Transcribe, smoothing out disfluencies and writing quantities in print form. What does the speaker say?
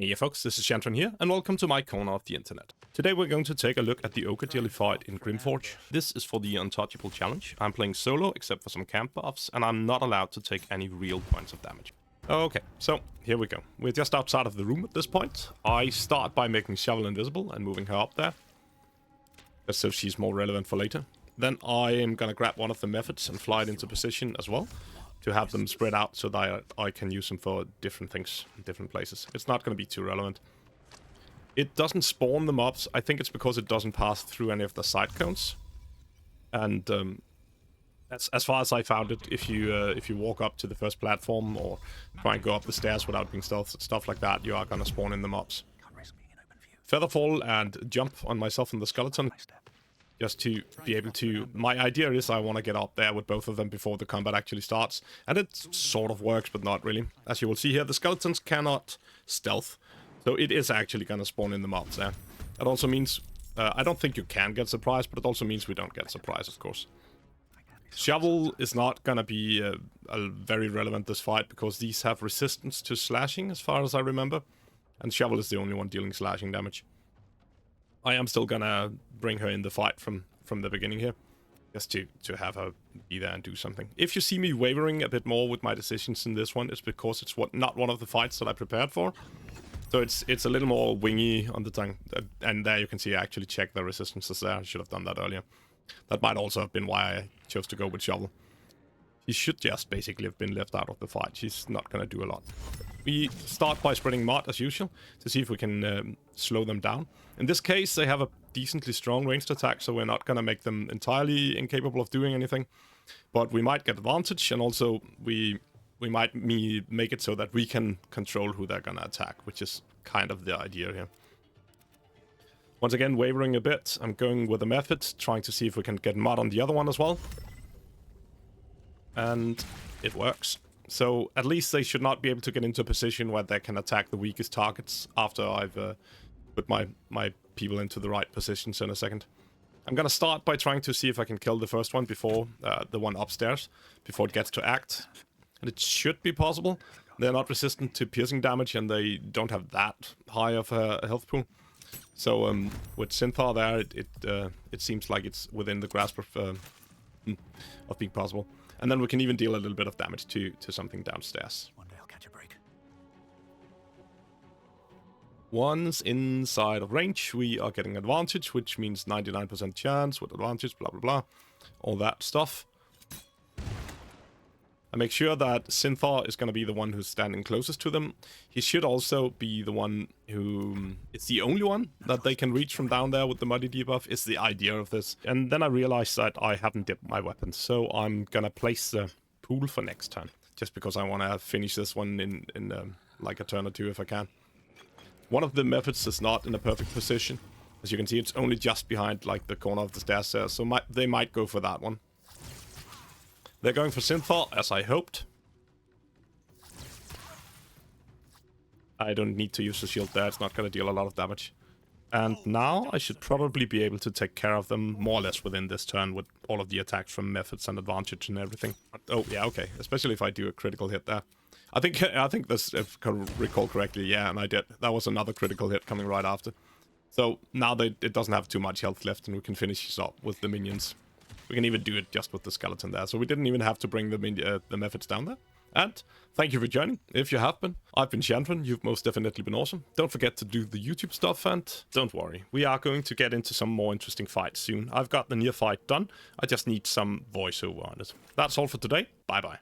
Hey folks, this is Shantran here, and welcome to my corner of the internet. Today we're going to take a look at the Ochre Jelly fight in Grymforge. This is for the Untouchable challenge. I'm playing solo, except for some camp buffs, and I'm not allowed to take any real points of damage. Okay, so here we go. We're just outside of the room at this point. I start by making Shovel invisible and moving her up there, just so she's more relevant for later. Then I am gonna grab one of the methods and fly it into position as well, to have them spread out so that I can use them for different things in different places. It's not going to be too relevant. It doesn't spawn the mobs. I think it's because it doesn't pass through any of the side cones. And that's as far as I found it. If you walk up to the first platform or try and go up the stairs without being stealth, stuff like that, you are going to spawn in the mobs. Featherfall and jump on myself and the skeleton. Just to be able to... My idea is I want to get up there with both of them before the combat actually starts. And it sort of works, but not really. As you will see here, the skeletons cannot stealth. So it is actually going to spawn in the mobs there. That also means... I don't think you can get surprised, but it also means we don't get surprised, of course. Shovel is not going to be very relevant this fight, because these have resistance to slashing, as far as I remember. And Shovel is the only one dealing slashing damage. I am still gonna bring her in the fight from the beginning here, just to have her be there and do something. If you see me wavering a bit more with my decisions in this one, it's because it's not one of the fights that I prepared for. So it's a little more wingy on the tongue, and there you can see I actually checked the resistances there. I should have done that earlier. That might also have been why I chose to go with Shovel. She should just basically have been left out of the fight. She's not gonna do a lot. We start by spreading mod as usual to see if we can slow them down. In this case, they have a decently strong ranged attack, so we're not gonna make them entirely incapable of doing anything. But we might get advantage, and also we might make it so that we can control who they're gonna attack, which is kind of the idea here. Once again, wavering a bit, I'm going with a method, trying to see if we can get mod on the other one as well. And it works. So at least they should not be able to get into a position where they can attack the weakest targets after I've put my people into the right positions in a second. I'm gonna start by trying to see if I can kill the first one before the one upstairs, before it gets to act. And it should be possible. They're not resistant to piercing damage, and they don't have that high of a health pool. So with Synthar there, it seems like it's within the grasp of being possible. And then we can even deal a little bit of damage to something downstairs. One day I'll catch a break. Once inside of range, we are getting advantage, which means 99% chance with advantage, blah, blah, blah. All that stuff. I make sure that Synthar is going to be the one who's standing closest to them. He should also be the one who... It's the only one that they can reach from down there with the Muddy debuff, is the idea of this. And then I realized that I haven't dipped my weapons, so I'm going to place the pool for next turn. Just because I want to finish this one in like a turn or two if I can. One of the methods is not in a perfect position. As you can see, it's only just behind like the corner of the stairs there, so they might go for that one. They're going for Synthar, as I hoped. I don't need to use the shield there, it's not going to deal a lot of damage. And now I should probably be able to take care of them more or less within this turn with all of the attacks from methods and advantage and everything. Oh, yeah, okay. Especially if I do a critical hit there. I think this, if I recall correctly, yeah, and I did. That was another critical hit coming right after. So now it doesn't have too much health left, and we can finish this up with the minions. We can even do it just with the skeleton there, so we didn't even have to bring the methods down there. And thank you for joining, if you have been. I've been Shantran, you've most definitely been awesome. Don't forget to do the YouTube stuff, and don't worry, we are going to get into some more interesting fights soon. I've got the near fight done, I just need some voiceover on it. That's all for today, bye bye.